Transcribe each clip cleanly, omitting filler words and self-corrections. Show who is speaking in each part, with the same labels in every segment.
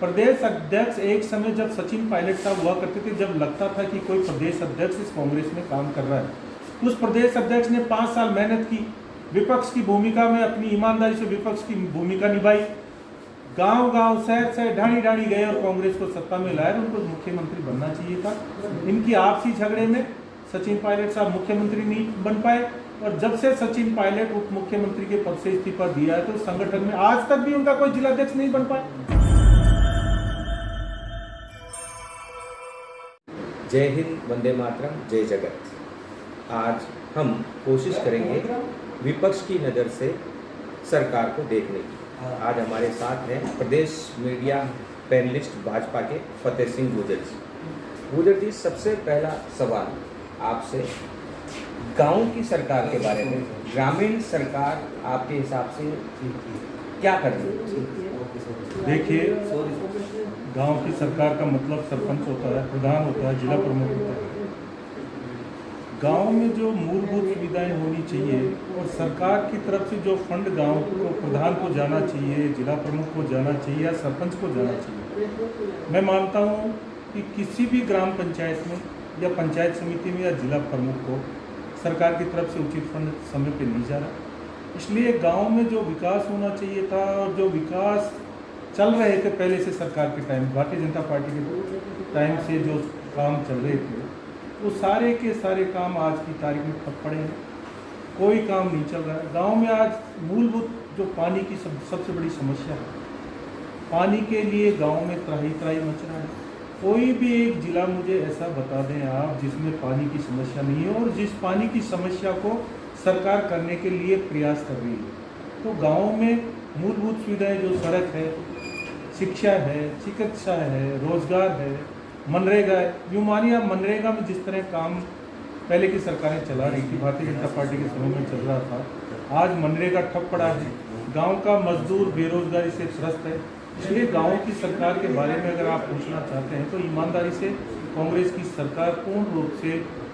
Speaker 1: प्रदेश अध्यक्ष एक समय जब सचिन पायलट साहब हुआ करते थे, जब लगता था कि कोई प्रदेश अध्यक्ष इस कांग्रेस में काम कर रहा है, उस प्रदेश अध्यक्ष ने 5 साल मेहनत की, विपक्ष की भूमिका में अपनी ईमानदारी से विपक्ष की भूमिका निभाई, गांव गांव शहर शहर ढाणी ढाणी गए और कांग्रेस को सत्ता में लाए। उनको मुख्यमंत्री बनना चाहिए था। इनकी आपसी झगड़े में सचिन पायलट साहब मुख्यमंत्री नहीं बन पाए, और जब से सचिन पायलट उप मुख्यमंत्री के पद से इस्तीफा दिया है तो संगठन में आज तक भी उनका कोई जिलाध्यक्ष नहीं बन पाया।
Speaker 2: जय हिंद, वंदे मातरम, जय जगत। आज हम कोशिश करेंगे विपक्ष की नज़र से सरकार को देखने की। आज हमारे साथ हैं प्रदेश मीडिया पैनलिस्ट भाजपा के फतेह सिंह गुर्जर जी। गुर्जर जी, सबसे पहला सवाल आपसे गांव की सरकार के बारे में, ग्रामीण सरकार आपके हिसाब से क्या कर रही है?
Speaker 1: देखिए, गांव की सरकार का मतलब सरपंच होता है, प्रधान होता है, जिला प्रमुख होता है। गांव में जो मूलभूत सुविधाएं होनी चाहिए और सरकार की तरफ से जो फंड गांव को, प्रधान को जाना चाहिए, जिला प्रमुख को जाना चाहिए या सरपंच को जाना चाहिए। मैं मानता हूं कि किसी भी ग्राम पंचायत में या पंचायत समिति में या जिला प्रमुख को सरकार की तरफ से उचित फंड समय पे नहीं जा रहा। इसलिए गांव में जो विकास होना चाहिए था और जो विकास चल रहे थे पहले से सरकार के टाइम, भारतीय जनता पार्टी के टाइम से जो काम चल रहे थे, वो सारे के सारे काम आज की तारीख में ठप पड़े हैं। कोई काम नहीं चल रहा है। गांव में आज मूलभूत जो पानी की सबसे बड़ी समस्या है, पानी के लिए गांव में त्राही त्राही मच रहा है। कोई भी एक जिला मुझे ऐसा बता दें आप जिसमें पानी की समस्या नहीं है और जिस पानी की समस्या को सरकार करने के लिए प्रयास कर रही है। तो गाँव में मूलभूत सुविधाएँ जो सड़क है, शिक्षा है, चिकित्सा है, रोजगार है, मनरेगा है। यूँ मानिए, मनरेगा में जिस तरह काम पहले की सरकारें चला रही थी, भारतीय जनता पार्टी के समय में चल रहा था, आज मनरेगा ठप पड़ा है। गांव का मजदूर बेरोजगारी से त्रस्त है। इसलिए गांव की सरकार के बारे में अगर आप पूछना चाहते हैं तो ईमानदारी से कांग्रेस की सरकार पूर्ण रूप से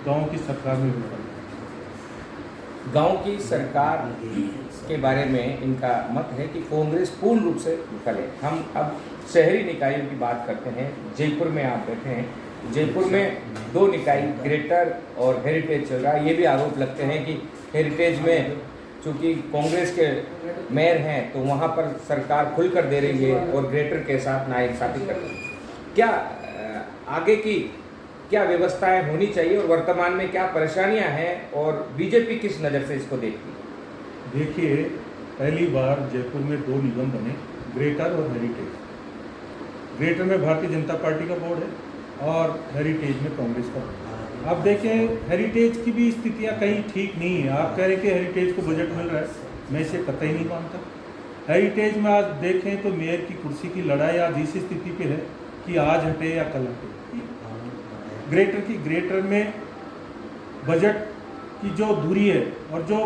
Speaker 1: गाँव की सरकार में विफल है।
Speaker 2: गांव की सरकार के बारे में इनका मत है कि कांग्रेस पूर्ण रूप से विफल है। हम अब शहरी निकायों की बात करते हैं। जयपुर में आप बैठे हैं, जयपुर में 2 निकाय ग्रेटर और हेरिटेज चल रहा है। ये भी आरोप लगते हैं कि हेरिटेज में चूँकि कांग्रेस के मेयर हैं तो वहाँ पर सरकार खुलकर दे रही है और ग्रेटर के साथ नाइंसाफी कर रही है। क्या आगे की क्या व्यवस्थाएं होनी चाहिए और वर्तमान में क्या परेशानियां हैं और बीजेपी किस नज़र से इसको देखती है?
Speaker 1: देखिए, पहली बार जयपुर में 2 निगम बने, ग्रेटर और हेरिटेज। ग्रेटर में भारतीय जनता पार्टी का बोर्ड है और हेरिटेज में कांग्रेस का बोर्ड है। आप देखें, हेरिटेज की भी स्थितियां कहीं ठीक नहीं है। आप कह रहे हैं कि हेरिटेज को बजट मिल रहा है, मैं इसे कतई नहीं मानता। हेरिटेज में आज देखें तो मेयर की कुर्सी की लड़ाई आज इस स्थिति पे है कि आज हटे या कल हटे। ग्रेटर में बजट की जो दूरी है और जो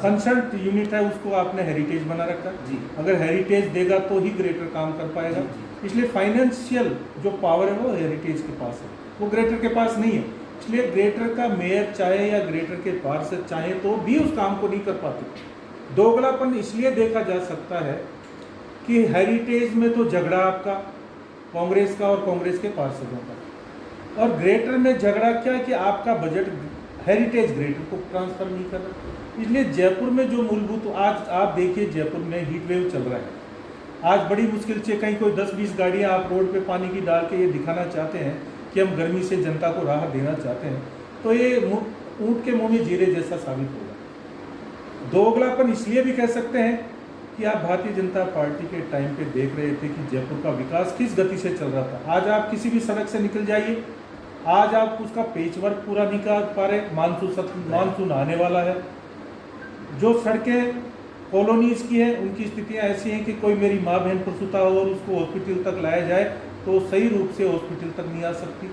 Speaker 1: कंसल्ट यूनिट है उसको आपने हेरिटेज बना रखा जी। अगर हेरिटेज देगा तो ही ग्रेटर काम कर पाएगा। इसलिए फाइनेंशियल जो पावर है वो हेरिटेज के पास है, वो ग्रेटर के पास नहीं है। इसलिए ग्रेटर का मेयर चाहे या ग्रेटर के पार्षद चाहे तो भी उस काम को नहीं कर पाते। दोगलापन इसलिए देखा जा सकता है कि हेरिटेज में तो झगड़ा आपका कांग्रेस का और कांग्रेस के पार्षदों का, और ग्रेटर में झगड़ा क्या कि आपका बजट हेरिटेज ग्रेटर को ट्रांसफर नहीं कर रहा। इसलिए जयपुर में जो मूलभूत, आज आप देखिए जयपुर में हीट वेव चल रहा है। आज बड़ी मुश्किल से कहीं कोई 10-20 गाड़ियां आप रोड पे पानी की डाल के ये दिखाना चाहते हैं कि हम गर्मी से जनता को राहत देना चाहते हैं, तो ये ऊँट के मुंह में जीरे जैसा साबित होगा। दोगलापन इसलिए भी कह सकते हैं कि आप भारतीय जनता पार्टी के टाइम पे देख रहे थे कि जयपुर का विकास किस गति से चल रहा था। आज आप किसी भी सड़क से निकल जाइए, आज आप उसका पेच वर्क पूरा नहीं कर पा रहे। मानसून आने वाला है, जो सड़कें कॉलोनीज की है उनकी स्थितियां ऐसी हैं कि कोई मेरी माँ बहन प्रसूता हो और उसको हॉस्पिटल तक लाया जाए तो सही रूप से हॉस्पिटल तक नहीं आ सकती।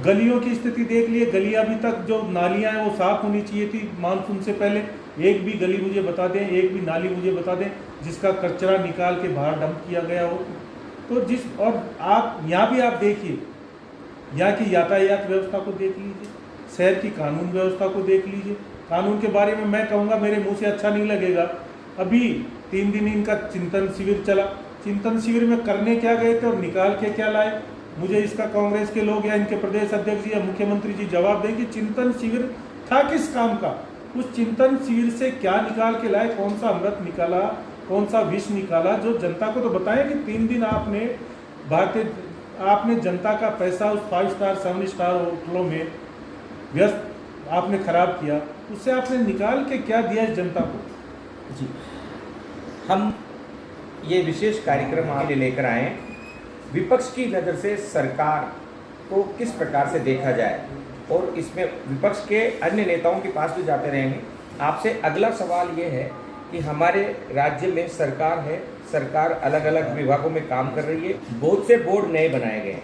Speaker 1: गलियों की स्थिति देख लिए, गलियां अभी तक जो नालियां हैं वो साफ होनी चाहिए थी मानसून से पहले। एक भी गली मुझे बता दें, एक भी नाली मुझे बता दें जिसका कचरा निकाल के बाहर डंप किया गया हो। तो और आप यहाँ भी आप देखिए, यहाँ की यातायात व्यवस्था को देख लीजिए, शहर की कानून व्यवस्था को देख लीजिए। कानून के बारे में मैं कहूँगा, मेरे मुंह से अच्छा नहीं लगेगा, अभी 3 दिन इनका चिंतन शिविर चला। चिंतन शिविर में करने क्या गए थे और निकाल के क्या लाए? मुझे इसका कांग्रेस के लोग या इनके प्रदेश अध्यक्ष जी या मुख्यमंत्री जी जवाब दें कि चिंतन शिविर था किस काम का? उस चिंतन शिविर से क्या निकाल के लाए? कौन सा अमृत निकाला, कौन सा विष निकाला? जो जनता को तो बताएं कि 3 दिन आपने जनता का पैसा उस 5 स्टार 7 स्टार होटलों में व्यस्त आपने खराब किया, उससे आपने निकाल के क्या दिया इस जनता को?
Speaker 2: जी, हम ये विशेष कार्यक्रम आपके लेकर आए हैं। विपक्ष की नज़र से सरकार को किस प्रकार से देखा जाए, और इसमें विपक्ष के अन्य नेताओं के पास भी जाते रहेंगे। आपसे अगला सवाल ये है कि हमारे राज्य में सरकार है, सरकार अलग अलग विभागों में काम कर रही है, बहुत से बोर्ड नए बनाए गए हैं।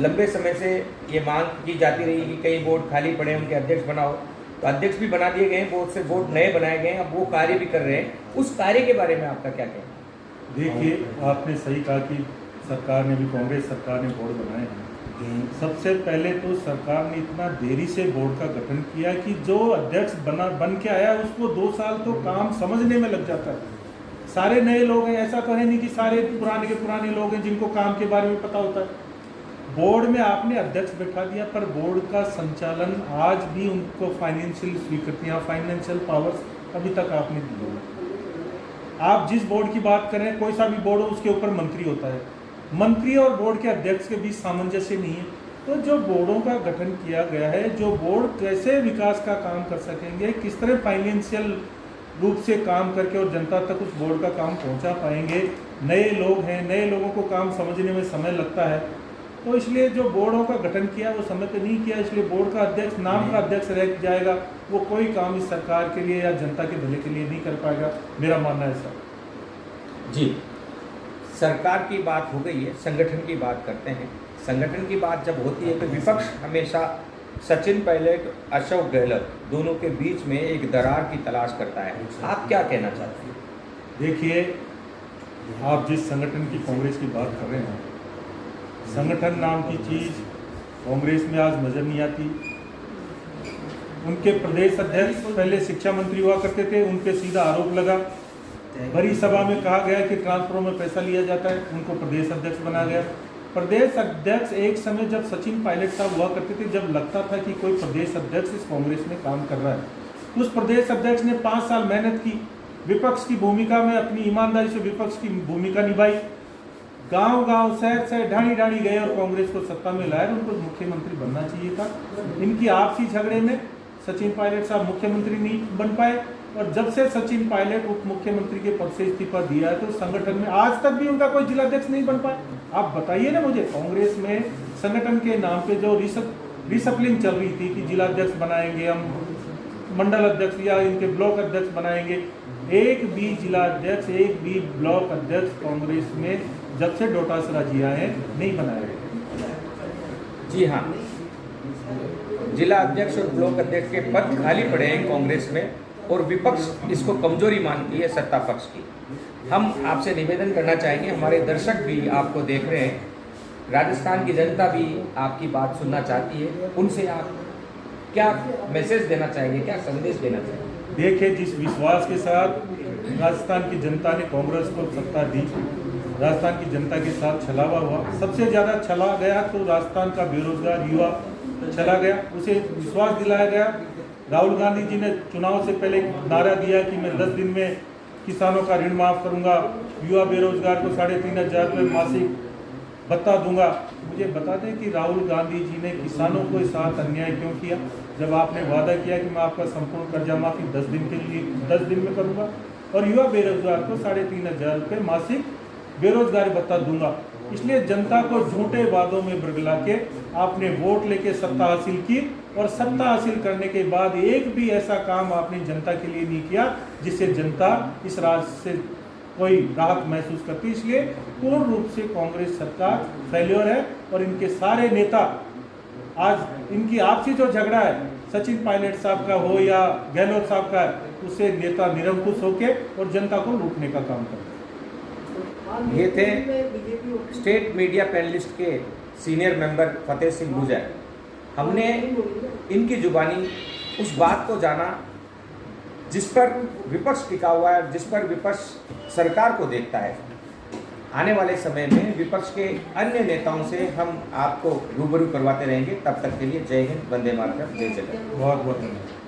Speaker 2: लंबे समय से ये मांग की जाती रही कि कई बोर्ड खाली पड़े हैं, उनके अध्यक्ष बनाओ, तो अध्यक्ष भी बना दिए गए हैं, बहुत से बोर्ड नए बनाए गए हैं, अब वो कार्य भी कर रहे हैं। उस कार्य के बारे में आपका क्या कहना है?
Speaker 1: देखिए, आपने सही कहा कि सरकार ने भी, कांग्रेस सरकार ने बोर्ड बनाए हैं। सबसे पहले तो सरकार ने इतना देरी से बोर्ड का गठन किया कि जो अध्यक्ष बन के आया उसको 2 साल तो काम समझने में लग जाता है। सारे नए लोग हैं, ऐसा तो है नहीं कि सारे पुराने के पुराने लोग हैं जिनको काम के बारे में पता होता है। बोर्ड में आपने अध्यक्ष बैठा दिया, पर बोर्ड का संचालन आज भी उनको फाइनेंशियल स्वीकृतियाँ, फाइनेंशियल पावर्स अभी तक आपने दी है। आप जिस बोर्ड की बात करें, कोई सा भी बोर्ड हो, उसके ऊपर मंत्री होता है। मंत्री और बोर्ड के अध्यक्ष के बीच सामंजस्य नहीं है। तो जो बोर्डों का गठन किया गया है, जो बोर्ड कैसे विकास का काम कर सकेंगे, किस तरह फाइनेंशियल रूप से काम करके और जनता तक उस बोर्ड का काम पहुंचा पाएंगे। नए लोग हैं, नए लोगों को काम समझने में समय लगता है, तो इसलिए जो बोर्डों का गठन किया वो समय पर नहीं किया, इसलिए बोर्ड का अध्यक्ष नाम का अध्यक्ष रह जाएगा, वो कोई काम इस सरकार के लिए या जनता के भले के लिए नहीं कर पाएगा, मेरा मानना है सर।
Speaker 2: जी, सरकार की बात हो गई है, संगठन की बात करते हैं। संगठन की बात जब होती है तो विपक्ष हमेशा सचिन पायलट, अशोक गहलोत दोनों के बीच में एक दरार की तलाश करता है। आप क्या कहना चाहते हैं?
Speaker 1: देखिए, आप जिस संगठन की, कांग्रेस की बात कर रहे हैं, संगठन नाम की चीज़ कांग्रेस में आज नजर नहीं आती। उनके प्रदेश अध्यक्ष पहले शिक्षा मंत्री हुआ करते थे, उन पे सीधा आरोप लगा, बड़ी सभा में कहा गया कि ट्रांसफरों में पैसा लिया जाता है, उनको प्रदेश अध्यक्ष बना गया। प्रदेश अध्यक्ष एक समय जब सचिन पायलट साहब हुआ करते थे, जब लगता था कि कोई प्रदेश अध्यक्ष इस कांग्रेस में काम कर रहा है, उस प्रदेश अध्यक्ष ने 5 साल मेहनत की, विपक्ष की भूमिका में अपनी ईमानदारी से विपक्ष की भूमिका निभाई, गांव-गांव, शहर-शहर, ढाणी-ढाणी गए और कांग्रेस को सत्ता में लाए। उनको मुख्यमंत्री बनना चाहिए था। इनकी आपसी झगड़े में सचिन पायलट साहब मुख्यमंत्री नहीं बन पाए, और जब से सचिन पायलट उप मुख्यमंत्री के पद से इस्तीफा दिया है, तो संगठन में आज तक भी उनका कोई जिलाध्यक्ष नहीं बन पाया। आप बताइए ना मुझे, कांग्रेस में संगठन के नाम पे जो रिसप्लिंग चल रही थी कि जिलाध्यक्ष बनाएंगे हम, मंडल अध्यक्ष या इनके ब्लॉक अध्यक्ष बनाएंगे, एक भी जिलाध्यक्ष, एक भी ब्लॉक अध्यक्ष कांग्रेस में जब से डोटासरा जी आए नहीं बनाए गए।
Speaker 2: जी हाँ, जिला अध्यक्ष और ब्लॉक अध्यक्ष के पद खाली पड़े हैं कांग्रेस में, और विपक्ष इसको कमजोरी मानती है सत्ता पक्ष की। हम आपसे निवेदन करना चाहेंगे, हमारे दर्शक भी आपको देख रहे हैं, राजस्थान की जनता भी आपकी बात सुनना चाहती है, उनसे आप क्या मैसेज देना चाहेंगे, क्या संदेश देना चाहेंगे?
Speaker 1: देखिए, जिस विश्वास के साथ राजस्थान की जनता ने कांग्रेस को सत्ता दी, राजस्थान की जनता के साथ छलावा हुआ, सबसे ज़्यादा छला गया तो राजस्थान का बेरोजगार युवा चला गया, उसे विश्वास दिलाया गया। राहुल गांधी जी ने चुनाव से पहले नारा दिया कि मैं 10 दिन में किसानों का ऋण माफ़ करूंगा, युवा बेरोजगार को 3,500 रुपये मासिक भत्ता दूंगा। मुझे बता दें कि राहुल गांधी जी ने किसानों के साथ अन्याय क्यों किया, जब आपने वादा किया कि मैं आपका संपूर्ण कर्जा माफ़ी 10 दिन के लिए 10 दिन में करूंगा और युवा बेरोजगार को 3,500 रुपये मासिक बेरोजगारी भत्ता दूंगा। इसलिए जनता को झूठे वादों में बरगला के आपने वोट लेके सत्ता हासिल की, और सत्ता हासिल करने के बाद एक भी ऐसा काम आपने जनता के लिए नहीं किया जिससे जनता इस राज्य से कोई राहत महसूस करती। इसलिए पूर्ण रूप से कांग्रेस सरकार फेल्योर है, और इनके सारे नेता, आज इनकी आपसी जो झगड़ा है सचिन पायलट साहब का हो या गहलोत साहब का, उससे नेता निरंकुश होके और जनता को लूटने का काम करते हैं।
Speaker 2: ये थे स्टेट मीडिया पैनलिस्ट के सीनियर मेंबर फतेह सिंह गुजर। हमने इनकी जुबानी उस बात को जाना जिस पर विपक्ष टिका हुआ है, जिस पर विपक्ष सरकार को देखता है। आने वाले समय में विपक्ष के अन्य नेताओं से हम आपको रूबरू करवाते रहेंगे। तब तक के लिए जय हिंद, वंदे मातरम, जय जगत।
Speaker 1: बहुत बहुत धन्यवाद।